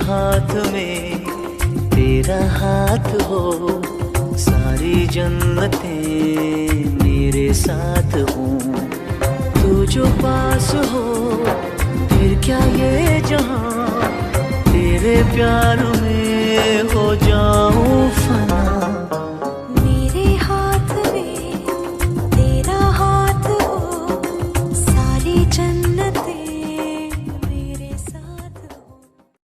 हाथ में तेरा हाथ हो, सारी जन्नतें मेरे साथ हो। तू जो पास हो फिर क्या ये जहां, तेरे प्यार